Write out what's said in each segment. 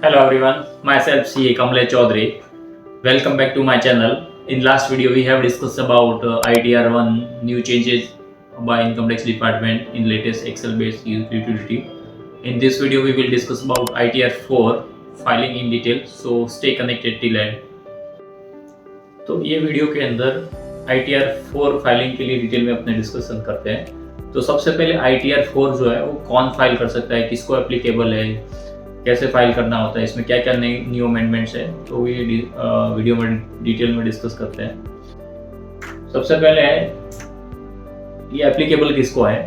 Hello everyone, myself CA Kamlesh Chaudhary. Welcome back to my channel. In last video we have discussed about ITR 1 new changes by income tax department in latest Excel based utility. In this video we will discuss about ITR 4 filing in detail, so stay connected till end. तो ये video के अंदर ITR 4 filing के लिए detail में अपने discussion करते हैं। तो सबसे पहले ITR 4 जो है वो कौन फाइल कर सकता है, किसको एप्लीकेबल है, कैसे फाइल करना होता है, इसमें क्या क्या नई न्यू अमेंडमेंट्स है, तो ये वीडियो में डिटेल में डिस्कस करते हैं। सबसे पहले है ये एप्लीकेबल किसको है,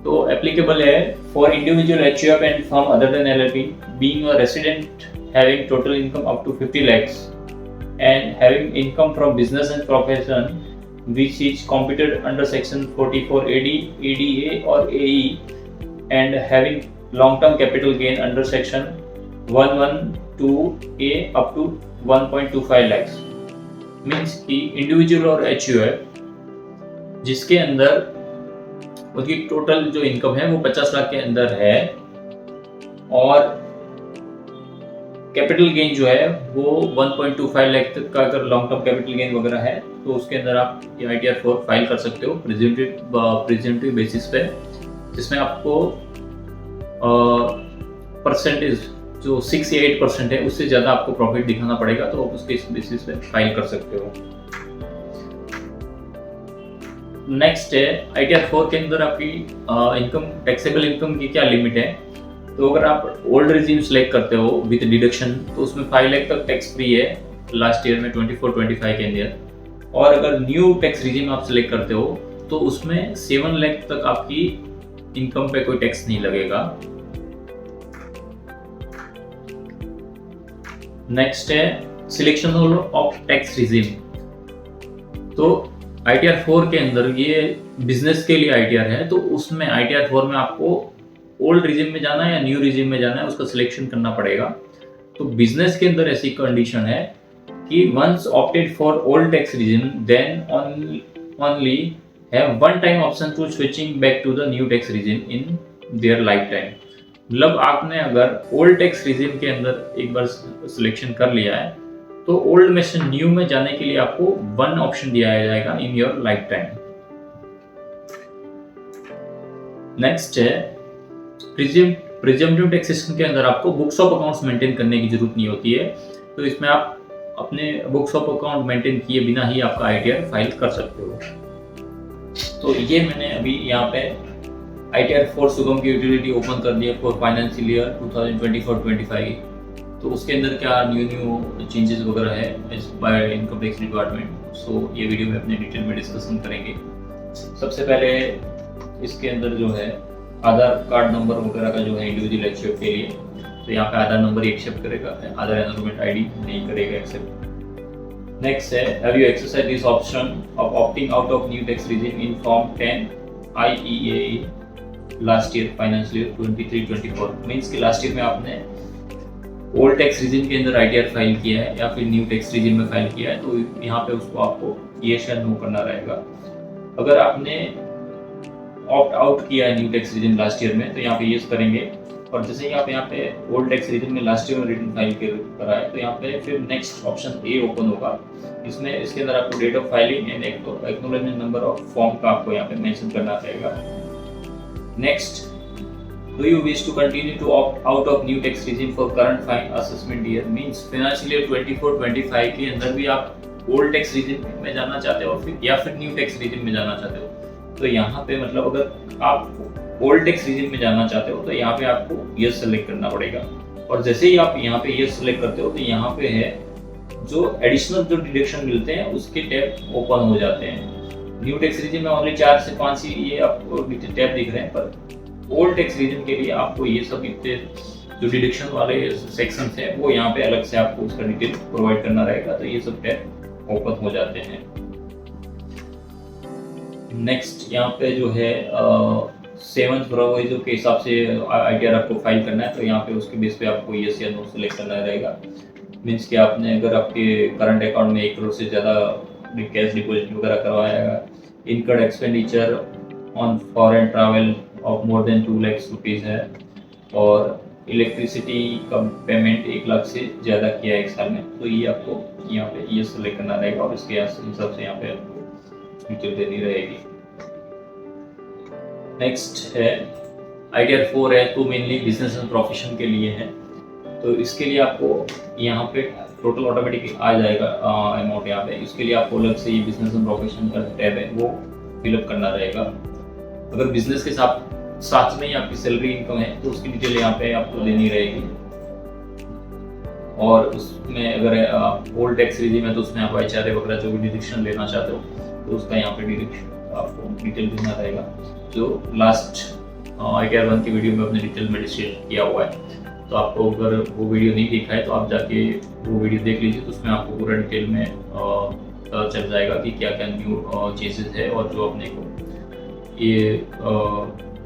तो एप्लीकेबल है for individual HUF and firm other than LLP being a resident having total income up to 50 lakhs and having income from business and profession which is computed under section 44 AD, ADA or AE and having long-term capital gain under section 112A up to 1.25 lakhs means कि individual और HUF जिसके अंदर उसकी total जो income है वो 50 लाख के अंदर है और कैपिटल गेन जो है वो 1.25 लाख तक का अगर लॉन्ग टर्म कैपिटल गेन वगैरह है तो उसके अंदर आप ITR 4 फाइल कर सकते हो प्रेजेंटिव बेसिस पे, जिसमें आपको परसेंटेज जो 6 या 8% है उससे ज़्यादा आपको प्रॉफिट दिखाना पड़ेगा, तो आप उसके बेसिस पे फाइल कर सकते हो। नेक्स्ट है ITR 4 के अंदर आपकी इनकम टैक्सेबल इनकम की क्या लिमिट है। तो अगर आप ओल्ड रिजीम सेलेक्ट करते हो विद डिडक्शन तो उसमें 5 लाख तक टैक्स फ्री है लास्ट ईयर में 24-25 के अंदर, और अगर न्यू टैक्स रिजीम आप सेलेक्ट करते हो तो उसमें 7 लाख तक आपकी इनकम पे कोई टैक्स नहीं लगेगा। नेक्स्ट है सिलेक्शन ऑफ टैक्स रिजीम। तो ITR 4 के अंदर ये बिजनेस के लिए ITR है, तो उसमें ITR 4 में आपको ओल्ड रिजीम में जाना है या न्यू रिजीम में जाना है उसका सिलेक्शन करना पड़ेगा। तो बिजनेस के अंदर ऐसी कंडीशन है कि once opted for old tax regime then only have one time option to switching back to the new tax regime in their lifetime. मतलब आपने अगर ओल्ड टैक्स रिजीम के अंदर एक बार सिलेक्शन कर लिया है तो ओल्ड में से न्यू में जाने के लिए आपको वन ऑप्शन दिया जाएगा in your life time. Next है प्रिजम्पटिव टैक्सेशन के अंदर आपको बुक्स ऑफ अकाउंट्स मेंटेन करने की जरूरत नहीं होती है, तो इसमें आप अपने बुक्स ऑफ अकाउंट मेंटेन किए बिना ही आपका ITR फाइल कर सकते हो। तो ये मैंने अभी यहाँ पे ITR 4 सुगम की यूटिलिटी ओपन कर दिया फॉर फाइनेंशियल ईयर 2024-25। तो उसके अंदर क्या न्यू चेंजेस वगैरह है बाय इनकम टैक्स डिपार्टमेंट, सो ये वीडियो में अपने डिटेल में डिस्कशन करेंगे। सबसे पहले इसके अंदर जो है आधार कार्ड नंबर वगैरह का जो है इंडिविजुअल HUF के लिए, तो यहाँ पे आधार नंबर एक्सेप्ट करेगा, आधार एनरोलमेंट ID नहीं करेगा एक्सेप्ट। नेक्स्ट है have you exercise this option of opting out of new tax regime in form 10 IEAE last year financial year 23-24। Means कि लास्ट ईयर में आपने ओल्ड टैक्स रिजीम के अंदर ITR file किया है या फिर न्यू टैक्स रिजीम में फाइल किया है, तो यहाँ पे उसको आपको यस या नो करना रहेगा। अगर आपने ऑप्ट आउट किया है new tax regime last year में तो यहाँ पे यस करेंगे, और जैसे ही आप यहाँ पे ओल्ड टैक्स रिजीम में लास्ट ईयर में रिटर्न फाइल करा है तो यहाँ पे फिर नेक्स्ट ऑप्शन ए ओपन होगा। इसमें इसके अंदर आपको date of filing and acknowledgement number of form का आपको यहाँ पे मेंशन करना रहेगा। Next, do you wish to continue to opt out of new tax regime for current fine assessment year, means financial year 24-25 के अंदर भी आप ओल्ड टैक्स रिजीम में जाना चाहते हो फिर या फिर न्यू टैक्स रिजीम में जाना चाहते हो। तो यहाँ पे मतलब अगर आप ओल्ड टैक्स रिजीम में जाना चाहते हो तो यहाँ पे आपको यस सेलेक्ट करना पड़ेगा, और जैसे ही आप यहाँ पे यस सेलेक्ट करते हो तो यहाँ पे है जो एडिशनल जो डिडक्शन मिलते हैं उसके टैब ओपन हो जाते हैं। न्यू टैक्स रिजीम में ओनली 4 से 5 ही ये आपको टैब दिख रहे हैं, पर ओल्ड टैक्स रिजीम के लिए आपको ये सब इतने जो डिडक्शन वाले सेक्शंस हैं वो यहाँ पे अलग से आपको उसका डिटेल प्रोवाइड करना रहेगा, तो ये सब टैब ओपन हो जाते हैं। नेक्स्ट यहाँ पे जो है 7 फरवरी जो के हिसाब से ITR आपको फाइल करना है, तो यहाँ पे उसके बेस पे आपको यस या नो सेलेक्ट करना रहेगा। मीन्स कि आपने अगर आपके करंट अकाउंट में 1 करोड़ से ज़्यादा कैश डिपॉजिट वगैरह करवाया है, income expenditure on foreign travel of more than 2 lakh rupees है, और इलेक्ट्रिसिटी का पेमेंट 1 लाख से ज़्यादा किया है 1 साल में, तो ये आपको यहाँ पे ये सेलेक्ट करना रहेगा और इसके हिसाब से यहाँ पे आपको डिटेल देनी रहेगी। नेक्स्ट है आइडिया 4 है, तो मेनली बिजनेस एंड प्रोफेशन के लिए है। तो इसके लिए आपको यहाँ पे टोटल ऑटोमेटिक आ जाएगा अमाउंट यहाँ पे। इसके लिए आपको अलग से ये बिजनेस एंड प्रोफेशन का टैब है वो फिलअप करना रहेगा। अगर बिजनेस के साथ में ही आपकी सैलरी इनकम है तो उसकी डिटेल यहाँ पे आपको देनी रहेगी। और उसमें अगर आप ओल्ड टैक्स रिजीम है तो उसमें आप HRA वगैरह जो भी डिडक्शन लेना चाहते हो तो उसका यहाँ पे डिडक्शन आपको डिटेल देना रहेगा, जो लास्ट आइडिया 1 की वीडियो में अपने डिटेल में डिस्कस किया हुआ है। तो आपको अगर वो वीडियो नहीं देखा है तो आप जाके वो वीडियो देख लीजिए, तो उसमें आपको पूरा डिटेल में पता चल जाएगा कि क्या क्या न्यू चेंजेस है और जो अपने को ये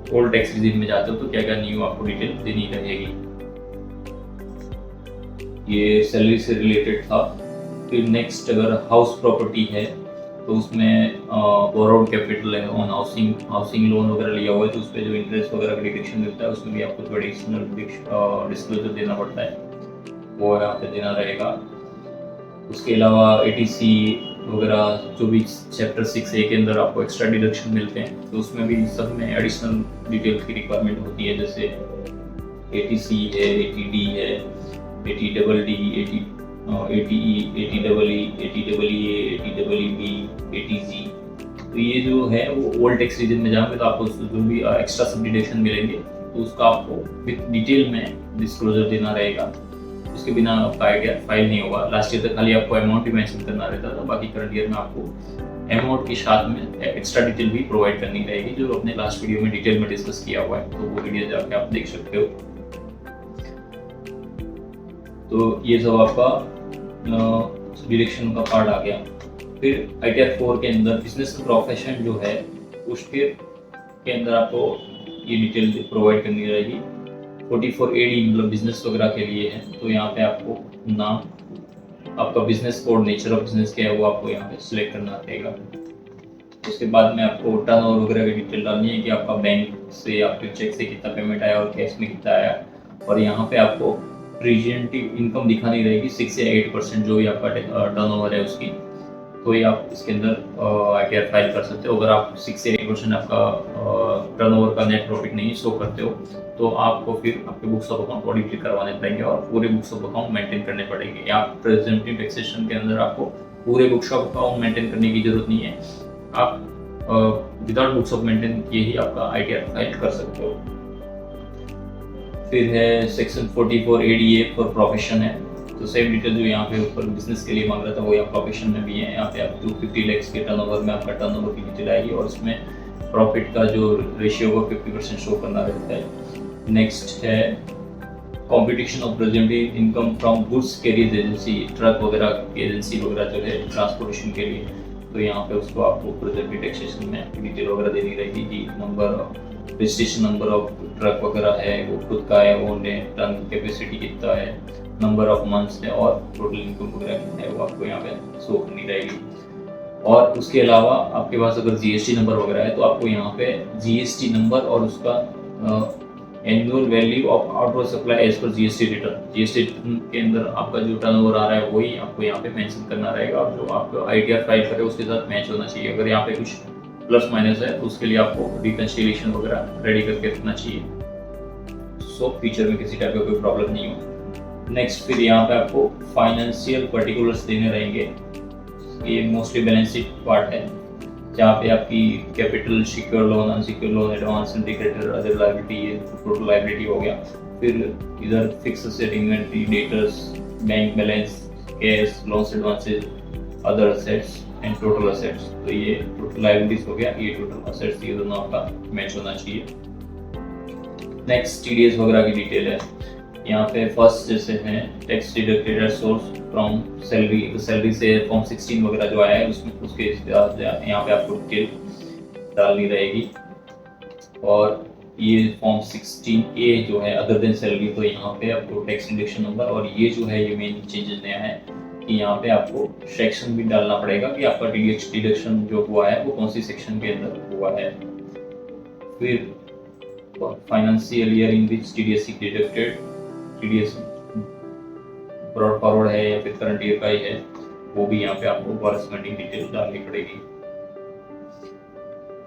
ओल्ड टैक्स रिजीम में जाते हो तो क्या क्या न्यू आपको डिटेल देनी रहेगी। ये सैलरी से रिलेटेड था। फिर नेक्स्ट अगर हाउस प्रॉपर्टी है तो उसमें बोरोड कैपिटल है ऑन हाउसिंग लोन वगैरह लिया हुआ है तो उस पर जो इंटरेस्ट वगैरह का डिडक्शन मिलता है उसमें भी आपको थोड़ा एडिशनल डिस्क्लोजर देना पड़ता है, वो यहाँ पे देना रहेगा। उसके अलावा ATC वगैरह जो भी चैप्टर 6A के अंदर आपको एक्स्ट्रा डिडक्शन मिलते हैं तो उसमें भी सब में एडिशनल डिटेल की रिक्वायरमेंट होती है, जैसे ATC है, ATD है, ATDD, ATE, ATEE, ATEEA, ATEEB, ATG। तो ये जो है वो ओल्ड टैक्स रीजन में जाओगे तो आपको जो भी एक्स्ट्रा सब डिडक्शन मिलेंगे तो उसका आपको विद डिटेल में डिस्क्लोजर देना रहेगा। उसके बिना आपका आइडिया फाइल नहीं होगा। लास्ट ईयर तक खाली आपको अमाउंट ही मेंशन करना रहता था, बाकी करंट ईयर में आपको अमाउंट के साथ में एक्स्ट्रा डिटेल भी प्रोवाइड करनी रहेगी, जो अपने लास्ट वीडियो में डिटेल में डिस्कस किया हुआ है, तो वो वीडियो जाके आप देख सकते हो। तो ये सब आपका डिडक्शन का पार्ट आ गया। फिर आइडिया 4 के अंदर बिजनेस प्रोफेशन जो है उसके अंदर आपको ये डिटेल प्रोवाइड करनी रहेगी। 44AD मतलब बिजनेस वगैरह के लिए है, तो यहाँ पे आपको नाम, आपका business code, nature of business क्या है वो आपको यहाँ पे सिलेक्ट करना रहेगा। उसके बाद में आपको टर्नओवर वगैरह की डिटेल डालनी है कि आपका बैंक से आपके चेक से कितना पेमेंट आया और कैश में कितना आया, और यहाँ पे आपको रिजेंटिव इनकम दिखानी रहेगी 6 से 8% जो भी आपका टर्नओवर है उसकी, तो ये आप इसके अंदर आईटीआर फाइल कर सकते हो। अगर आप 6 से 8% आपका टर्नओवर का नेट प्रॉफिट नहीं शो करते हो तो आपको फिर आपके बुक्स ऑफ अकाउंट ऑडिट करवाने पड़ेंगे और पूरे बुक्स ऑफ अकाउंट मेंटेन करने पड़ेंगे। या प्रेजेंटिव टैक्सेशन के अंदर आपको पूरे बुक्स ऑफ अकाउंट मेंटेन करने की जरूरत नहीं है, आप विदाउट बुक्स ऑफ मेंटेन किए ही आपका आईटीआर फाइल कर सकते हो। फिर है सेक्शन 44ADA फॉर प्रोफेशन है, तो सेम डिटेल जो यहाँ पे ऊपर बिजनेस के लिए मांग रहा था वो यहाँ प्रोफेशन में भी है। यहाँ पे आप 250 लाख के टर्नओवर में आपका टर्नओवर की डिटेल आएगी और उसमें प्रॉफिट का जो रेशियो होगा 50% शो करना रहता है। नेक्स्ट है competition of प्रेजेंटिव income from goods carrier agency, truck वगैरह की एजेंसी वगैरह जो है ट्रांसपोर्टेशन के लिए, तो यहाँ पे उसको आपको प्रेजेंटिव टैक्सेशन में डिटेल वगैरह देनी रहेगी कि number registration number of truck वगैरह है वो खुद का है, वो टन कैपेसिटी कितना है, नंबर ऑफ मंथ्स है और टोटल इनकम वगैरह कितना है वो आपको यहाँ पे शो करनी रहेगी। और उसके अलावा आपके पास अगर जीएसटी नंबर वगैरह है तो आपको यहाँ पे जीएसटी नंबर और उसका annual value of outward supply as per GST return, GST return के अंदर आपका जो टर्नओवर आ रहा है वही आपको यहाँ पे मेंशन करना रहेगा और जो आप आईटीआर फाइल करें उसके साथ मैच होना चाहिए। अगर यहाँ पे कुछ प्लस माइनस है तो उसके लिए आपको रिकंसिलिएशन वगैरह रेडी करके रखना चाहिए, सो फ्यूचर में किसी टाइप का कोई प्रॉब्लम नहीं हो। नेक्स्ट फिर यहाँ पे आपको फाइनेंशियल पर्टिकुलर्स देने रहेंगे, ये मोस्टली बैलेंस शीट पार्ट है जहाँ पे आपकी capital, secure loan, unsecure loan, advance, indicator, other liability, ये टोटल लायबिलिटी हो गया। फिर इधर fix asset, inventory, debtors, bank balance, cash, loans, advances, other assets and total assets, तो ये टोटल लायबिलिटीज हो गया, ये टोटल असेट्स, ये दोनों आपका मैच होना चाहिए। नेक्स्ट टीडीएस वगैरह की डिटेल है यहाँ पे। फर्स्ट जैसे है tax deducted source from salary, तो सैलरी से फॉर्म 16 वगैरह जो आया है उसमें उसके यहाँ पे आपको डिटेल डालनी रहेगी। और ये फॉर्म 16A जो है अदर देन सैलरी, तो यहाँ पे आपको टैक्स डिडक्शन नंबर, और ये जो है ये मेन चेंजेस नया है कि यहाँ पे आपको सेक्शन भी डालना पड़ेगा कि आपका डिडक्शन जो हुआ है वो कौन सी सेक्शन के अंदर हुआ है। फिर financial year in which TDS deducted, TDS brought forward है या फिर करंट ईयर का ही है, वो भी यहाँ पे आपको कॉरेस्पॉन्डिंग डिटेल डालनी पड़ेगी।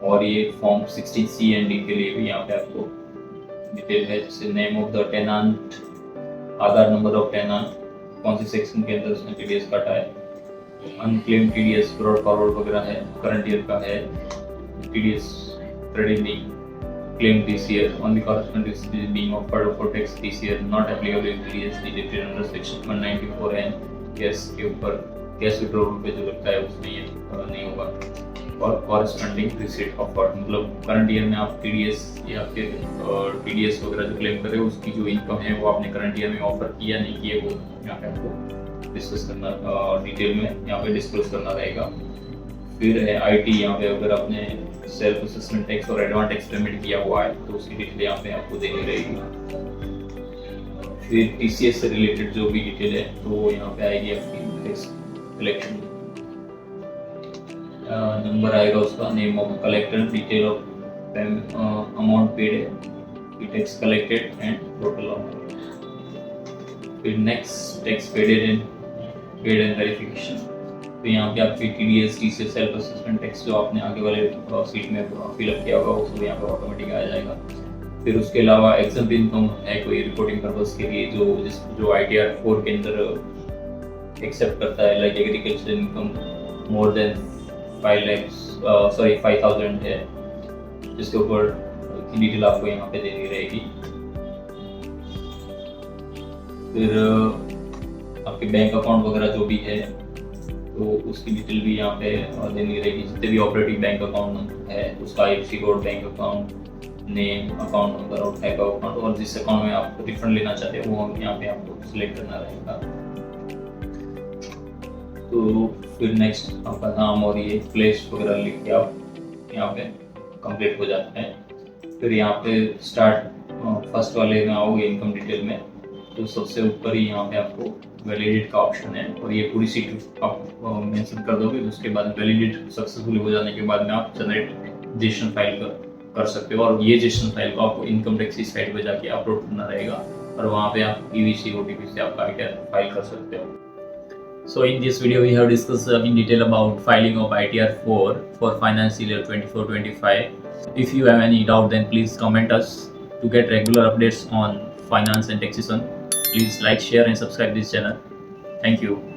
और ये फॉर्म 16C एंड डी के लिए भी यहाँ पे आपको डिटेल है, जैसे name of the tenant, Aadhaar number of tenant, कौन सी सेक्शन के अंदर उसने TDS काटा है, अनक्लेम TDS ब्रॉड फॉरवर्ड वगैरह है, करंट ईयर का है, TDS credit claim this year only corresponding is being offered for tax this year not applicable in TDS deducted under section 194 and cash के ऊपर कैश विड्रॉल पे जो लगता है उसमें ये नहीं होगा। और कॉरेस्पॉन्डिंग रिसीट ऑफर, मतलब करंट ईयर में आप TDS या फिर TDS वगैरह जो क्लेम कर रहे हो उसकी जो इनकम है वो आपने करंट ईयर में ऑफर किया नहीं किया, वो यहाँ पे आपको डिस्कस करना, डिटेल में यहाँ पे डिस्कस करना रहेगा। फिर है IT, यहाँ पे अगर आपने सेल्फ असेसमेंट टैक्स और एडवांस टैक्स पेमेंट किया हुआ है तो उसकी डिटेल यहाँ पे आपको देनी रहेगी। फिर TCS से रिलेटेड जो भी डिटेल है तो यहाँ पे आएगी आपकी टैक्स कलेक्शन, नंबर आएगा उसका, name of collector, detail of amount paid है, tax collected and total amount. फिर next tax paid and verification, तो यहाँ पे आपकी TDS TCS self assessment tax जो आपने आगे वाले सीट में फिलअप किया होगा वो यहाँ पे ऑटोमेटिक आ जाएगा। फिर उसके अलावा एग्जाम्पल इनकम है कोई रिपोर्टिंग पर्पस के लिए जो ITR 4 के अंदर एक्सेप्ट करता है, like agriculture income more than 5,000 है, जिसके ऊपर की डिटेल आपको यहाँ पे देनी रहेगी। फिर आपके बैंक अकाउंट वगैरह जो भी है तो उसकी डिटेल भी यहाँ पे देनी रहेगी, जितने भी ऑपरेटिव बैंक अकाउंट है उसका IFSC code, bank account name, account number और टाइप ऑफ अकाउंट, और जिस अकाउंट में आप रिफंड लेना चाहते हैं वो यहाँ पे आपको सिलेक्ट करना रहेगा। तो फिर नेक्स्ट आपका नाम और ये प्लेस वगैरह लिख के आप यहाँ पे कंप्लीट हो जाते हैं। फिर यहाँ पे स्टार्ट फर्स्ट वाले में आओगे इनकम डिटेल में, तो सबसे ऊपर ही यहाँ पे आपको वैलिडेट का ऑप्शन है और ये पूरी सीट आप मेंशन कर दोगे। उसके बाद वैलिडेट सक्सेसफुली हो जाने के बाद में आप जनरेट जेसन फाइल कर सकते हो, और ये जेसन फाइल को आपको इनकम टैक्स की साइट पे जाके अपलोड करना रहेगा और वहाँ पे आप PVC OTP से आपका ITR फाइल कर सकते हो। So in this video we have discussed in detail about filing of ITR 4 for financial year 24-25. If you have any doubt then please comment us. To get regular updates on finance and taxation, please like, share and subscribe this channel. Thank you.